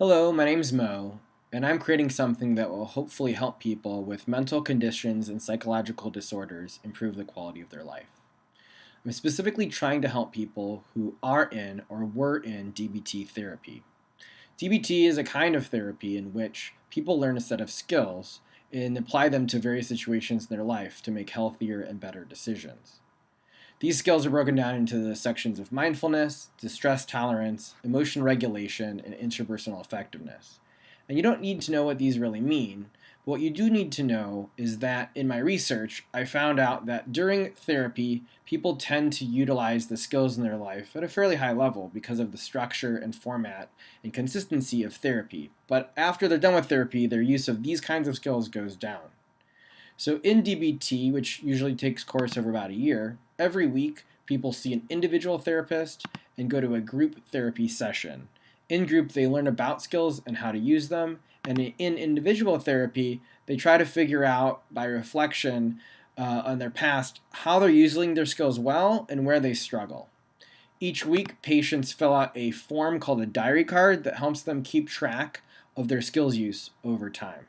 Hello, my name's Mo, and I'm creating something that will hopefully help people with mental conditions and psychological disorders improve the quality of their life. I'm specifically trying to help people who are in or were in DBT therapy. DBT is a kind of therapy in which people learn a set of skills and apply them to various situations in their life to make healthier and better decisions. These skills are broken down into the sections of mindfulness, distress tolerance, emotion regulation, and interpersonal effectiveness. And you don't need to know what these really mean, but what you do need to know is that in my research, I found out that during therapy, people tend to utilize the skills in their life at a fairly high level because of the structure and format and consistency of therapy. But after they're done with therapy, their use of these kinds of skills goes down. So in DBT, which usually takes course over about a year, every week people see an individual therapist and go to a group therapy session. In group, they learn about skills and how to use them. And in individual therapy, they try to figure out by reflection on their past how they're using their skills well and where they struggle. Each week, patients fill out a form called a diary card that helps them keep track of their skills use over time.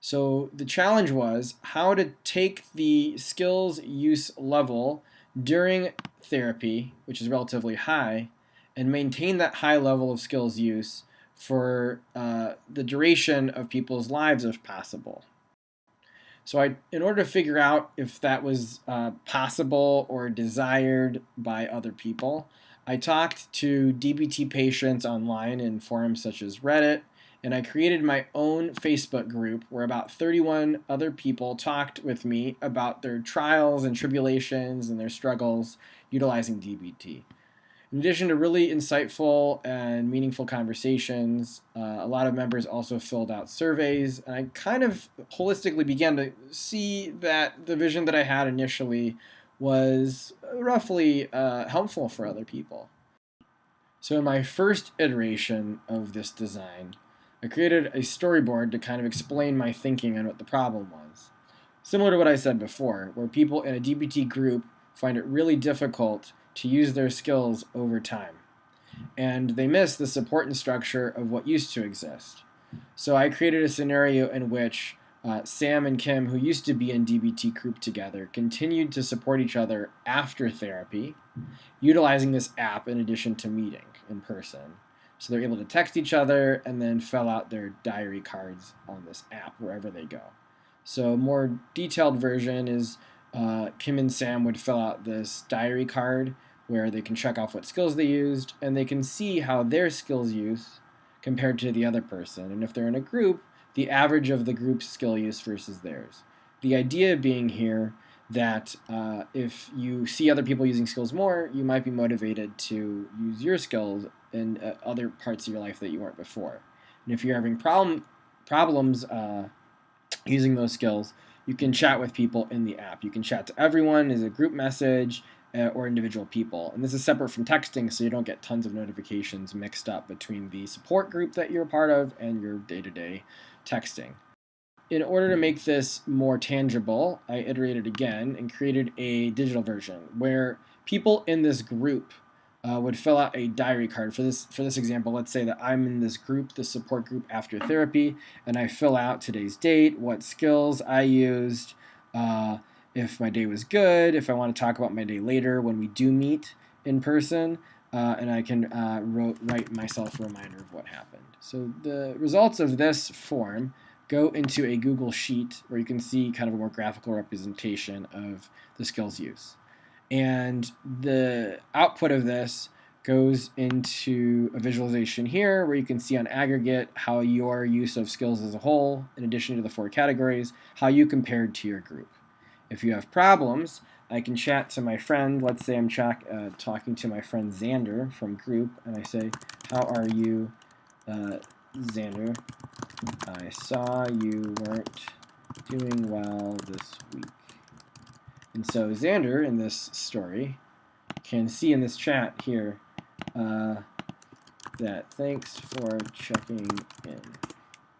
So the challenge was how to take the skills use level during therapy, which is relatively high, and maintain that high level of skills use for the duration of people's lives if possible. So in order to figure out if that was possible or desired by other people, I talked to DBT patients online in forums such as Reddit, and I created my own Facebook group where about 31 other people talked with me about their trials and tribulations and their struggles utilizing DBT. In addition to really insightful and meaningful conversations, a lot of members also filled out surveys, and I kind of holistically began to see that the vision that I had initially was roughly helpful for other people. So in my first iteration of this design, I created a storyboard to kind of explain my thinking on what the problem was. Similar to what I said before, where people in a DBT group find it really difficult to use their skills over time, and they miss the support and structure of what used to exist. So I created a scenario in which Sam and Kim, who used to be in DBT group together, continued to support each other after therapy, utilizing this app in addition to meeting in person. So they're able to text each other and then fill out their diary cards on this app wherever they go. So a more detailed version is Kim and Sam would fill out this diary card where they can check off what skills they used, and they can see how their skills use compared to the other person. And if they're in a group, the average of the group's skill use versus theirs. The idea being here that if you see other people using skills more, you might be motivated to use your skills in other parts of your life that you weren't before. And if you're having problems using those skills, you can chat with people in the app. You can chat to everyone as a group message or individual people. And this is separate from texting, so you don't get tons of notifications mixed up between the support group that you're a part of and your day-to-day texting. In order to make this more tangible, I iterated again and created a digital version where people in this group would fill out a diary card. For this example, let's say that I'm in this group, the support group after therapy, and I fill out today's date, what skills I used, if my day was good, if I want to talk about my day later when we do meet in person, and I can write myself a reminder of what happened. So the results of this form go into a Google Sheet where you can see kind of a more graphical representation of the skills use. And the output of this goes into a visualization here where you can see on aggregate how your use of skills as a whole, in addition to the 4 categories, how you compared to your group. If you have problems, I can chat to my friend. Let's say I'm talking to my friend Xander from group, and I say, "How are you, Xander? I saw you weren't doing well this week." And so Xander, in this story, can see in this chat here that thanks for checking in.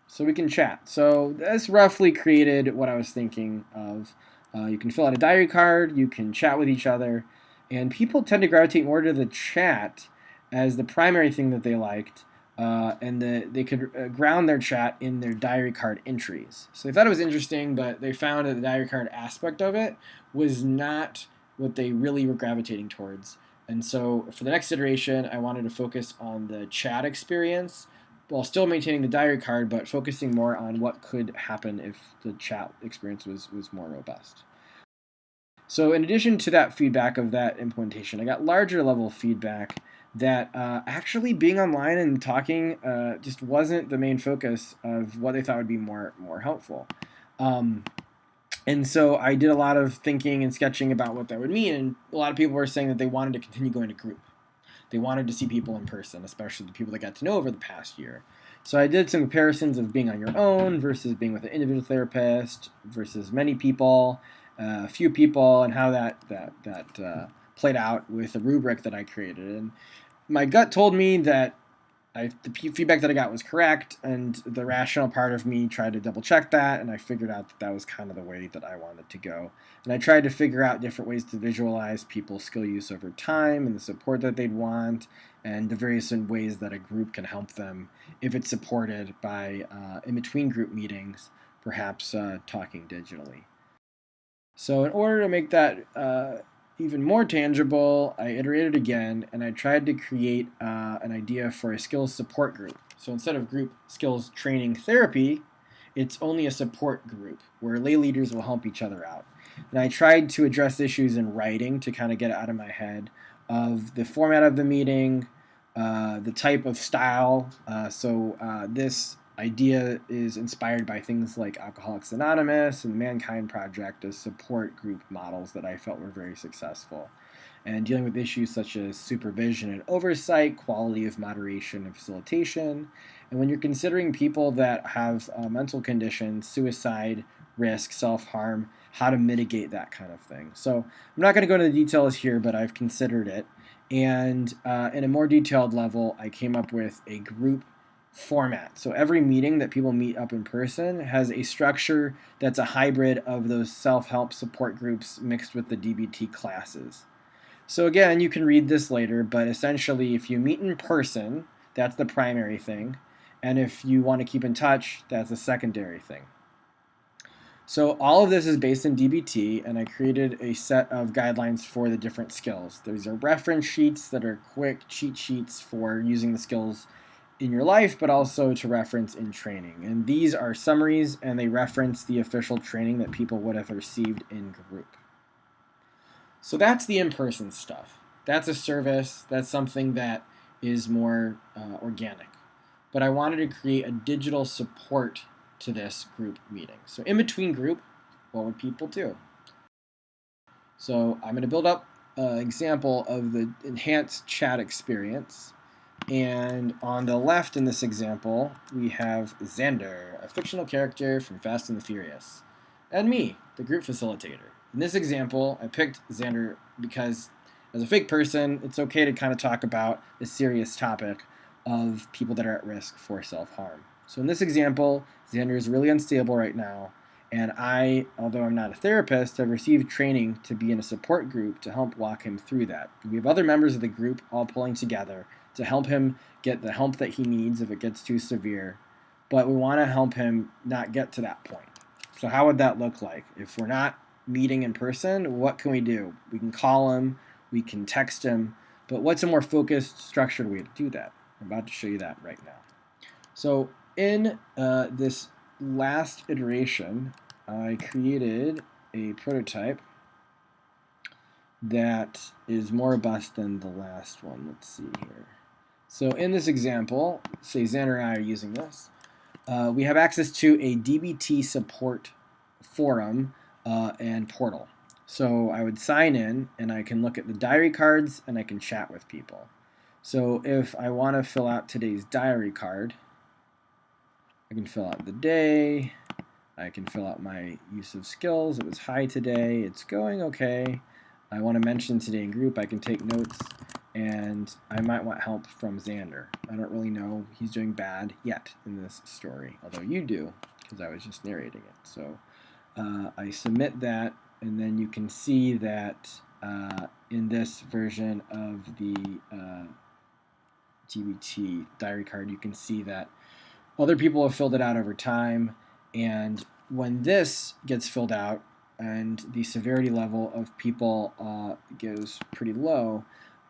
So we can chat. So that's roughly created what I was thinking of. You can fill out a diary card, you can chat with each other, and people tend to gravitate more to the chat as the primary thing that they liked and they could ground their chat in their diary card entries. So they thought it was interesting, but they found that the diary card aspect of it was not what they really were gravitating towards. And so for the next iteration, I wanted to focus on the chat experience while still maintaining the diary card, but focusing more on what could happen if the chat experience was more robust. So in addition to that feedback of that implementation, I got larger level feedback that actually being online and talking just wasn't the main focus of what they thought would be more helpful. And so I did a lot of thinking and sketching about what that would mean, and a lot of people were saying that they wanted to continue going to group. They wanted to see people in person, especially the people they got to know over the past year. So I did some comparisons of being on your own versus being with an individual therapist versus many people, a few people, and how that played out with a rubric that I created. And my gut told me that the feedback that I got was correct, and the rational part of me tried to double check that, and I figured out that was kind of the way that I wanted to go. And I tried to figure out different ways to visualize people's skill use over time and the support that they'd want, and the various ways that a group can help them if it's supported by in between group meetings, perhaps talking digitally. So in order to make that even more tangible, I iterated again, and I tried to create an idea for a skills support group. So instead of group skills training therapy, it's only a support group where lay leaders will help each other out. And I tried to address issues in writing to kind of get it out of my head of the format of the meeting, the type of style. This idea is inspired by things like Alcoholics Anonymous and the Mankind Project as support group models that I felt were very successful. And dealing with issues such as supervision and oversight, quality of moderation and facilitation. And when you're considering people that have mental conditions, suicide, risk, self-harm, how to mitigate that kind of thing. So I'm not going to go into the details here, but I've considered it. And in a more detailed level, I came up with a group format. So every meeting that people meet up in person has a structure that's a hybrid of those self-help support groups mixed with the DBT classes. So again, you can read this later, but essentially if you meet in person, that's the primary thing. And if you want to keep in touch, that's a secondary thing. So all of this is based in DBT, and I created a set of guidelines for the different skills. These are reference sheets that are quick cheat sheets for using the skills in your life, but also to reference in training. And these are summaries, and they reference the official training that people would have received in group. So that's the in-person stuff. That's a service. That's something that is more organic. But I wanted to create a digital support to this group meeting. So in between group, what would people do? So I'm going to build up an example of the enhanced chat experience. And on the left in this example, we have Xander, a fictional character from Fast and the Furious, and me, the group facilitator. In this example, I picked Xander because as a fake person, it's okay to kind of talk about a serious topic of people that are at risk for self-harm. So in this example, Xander is really unstable right now, and I, although I'm not a therapist, have received training to be in a support group to help walk him through that. We have other members of the group all pulling together to help him get the help that he needs if it gets too severe, but we want to help him not get to that point. So how would that look like? If we're not meeting in person, what can we do? We can call him, we can text him, but what's a more focused, structured way to do that? I'm about to show you that right now. So in this last iteration, I created a prototype that is more robust than the last one. Let's see here. So in this example, say Xander and I are using this, we have access to a DBT support forum and portal. So I would sign in, and I can look at the diary cards, and I can chat with people. So if I want to fill out today's diary card, I can fill out the day, I can fill out my use of skills. It was high today, it's going okay. I want to mention today in group, I can take notes, and I might want help from Xander. I don't really know, he's doing bad yet in this story, although you do, because I was just narrating it. So I submit that, and then you can see that in this version of the DBT diary card, you can see that other people have filled it out over time, and when this gets filled out and the severity level of people goes pretty low,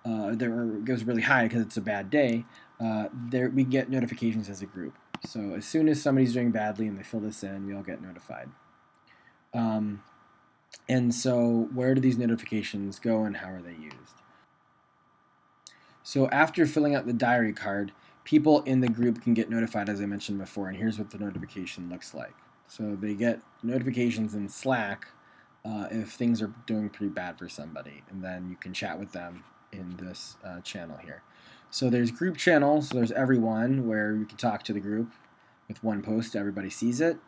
goes really high because it's a bad day, we get notifications as a group. So as soon as somebody's doing badly and they fill this in, we all get notified. And so where do these notifications go and how are they used? So after filling out the diary card, people in the group can get notified, as I mentioned before, and here's what the notification looks like. So they get notifications in Slack if things are doing pretty bad for somebody, and then you can chat with them in this channel here. So there's group channels, so there's everyone, where you can talk to the group with one post, everybody sees it.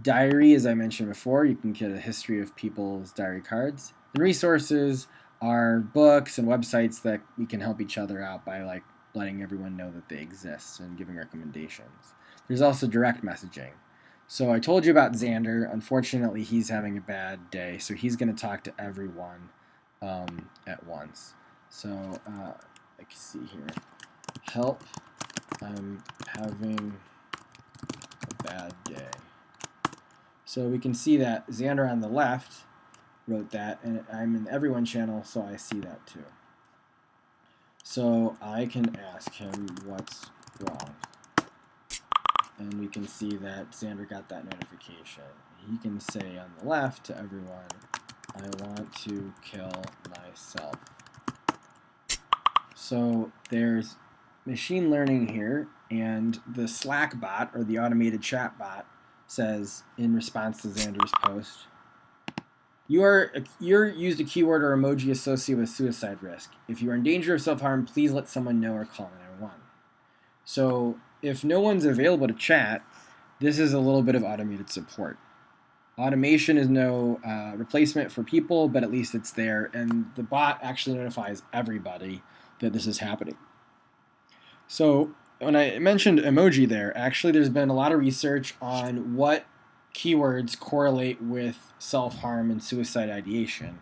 Diary, as I mentioned before, you can get a history of people's diary cards. And resources are books and websites that we can help each other out by like letting everyone know that they exist and giving recommendations. There's also direct messaging. So I told you about Xander. Unfortunately, he's having a bad day, so he's going to talk to everyone at once. So I can see here, help, I'm having a bad day. So we can see that Xander on the left wrote that, and I'm in the everyone channel, so I see that too. So I can ask him what's wrong. And we can see that Xander got that notification. He can say on the left to everyone, I want to kill myself. So there's machine learning here, and the Slack bot, or the automated chat bot, says in response to Xander's post, you're used a keyword or emoji associated with suicide risk. If you are in danger of self-harm, please let someone know or call 911. So if no one's available to chat, this is a little bit of automated support. Automation is no replacement for people, but at least it's there, and the bot actually notifies everybody that this is happening. So when I mentioned emoji there, actually there's been a lot of research on what keywords correlate with self-harm and suicide ideation.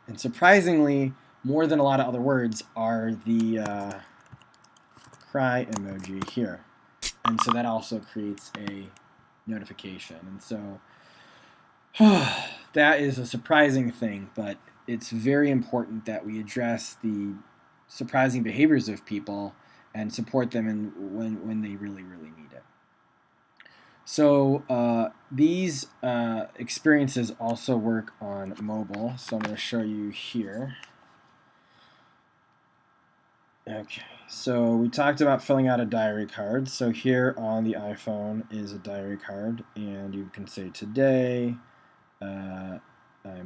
And surprisingly, more than a lot of other words are the cry emoji here. And so that also creates a notification. And so that is a surprising thing, but it's very important that we address the surprising behaviors of people and support them when they really, really need it. So these experiences also work on mobile. So I'm going to show you here. Okay, so we talked about filling out a diary card. So here on the iPhone is a diary card, and you can say today, I'm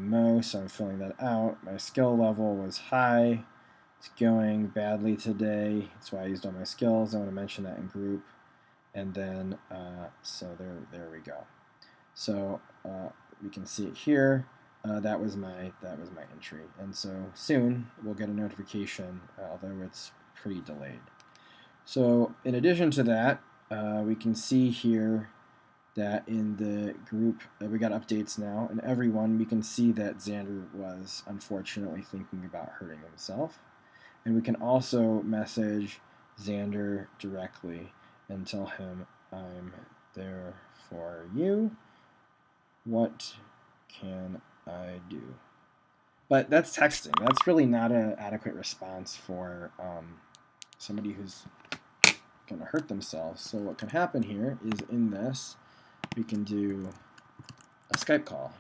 Mo, so I'm filling that out. My skill level was high. It's going badly today. That's why I used all my skills. I want to mention that in group. And then, so there we go. So we can see it here. That was my entry. And so soon we'll get a notification, although it's pretty delayed. So in addition to that, we can see here that in the group, we got updates now, and everyone, we can see that Xander was unfortunately thinking about hurting himself. And we can also message Xander directly and tell him, I'm there for you. What can I do? But that's texting. That's really not an adequate response for somebody who's going to hurt themselves. So what can happen here is in this, we can do a Skype call.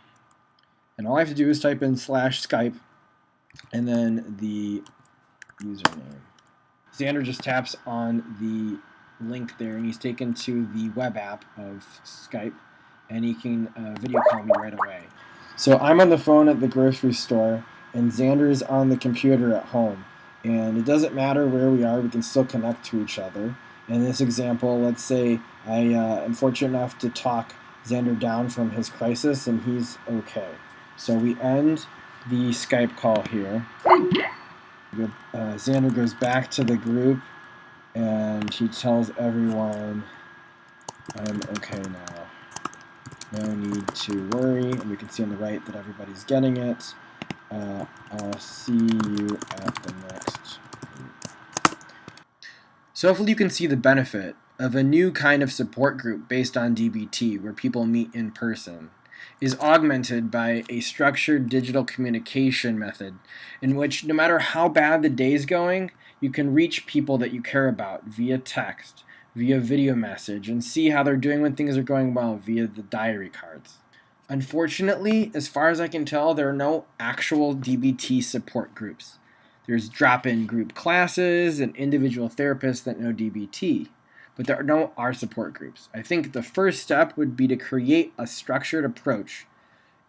And all I have to do is type in /Skype and then the username. Xander just taps on the link there, and he's taken to the web app of Skype, and he can video call me right away. So I'm on the phone at the grocery store, and Xander is on the computer at home. And it doesn't matter where we are, we can still connect to each other. In this example, let's say I am fortunate enough to talk Xander down from his crisis, and he's okay. So we end the Skype call here. Xander goes back to the group, and he tells everyone, I'm okay now. No need to worry. And we can see on the right that everybody's getting it. I'll see you at the next group. So hopefully you can see the benefit of a new kind of support group based on DBT where people meet in person is augmented by a structured digital communication method in which no matter how bad the day's going, you can reach people that you care about via text, via video message, and see how they're doing when things are going well via the diary cards. Unfortunately, as far as I can tell, there are no actual DBT support groups. There's drop-in group classes and individual therapists that know DBT, but there are no R support groups. I think the first step would be to create a structured approach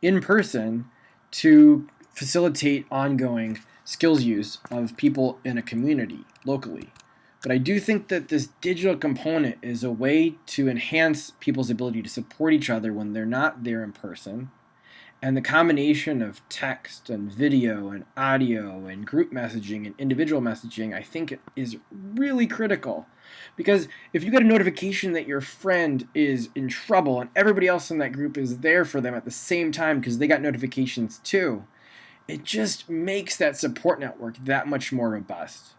in person to facilitate ongoing skills use of people in a community locally. But I do think that this digital component is a way to enhance people's ability to support each other when they're not there in person. And the combination of text and video and audio and group messaging and individual messaging, I think is really critical. Because if you get a notification that your friend is in trouble and everybody else in that group is there for them at the same time because they got notifications too, it just makes that support network that much more robust.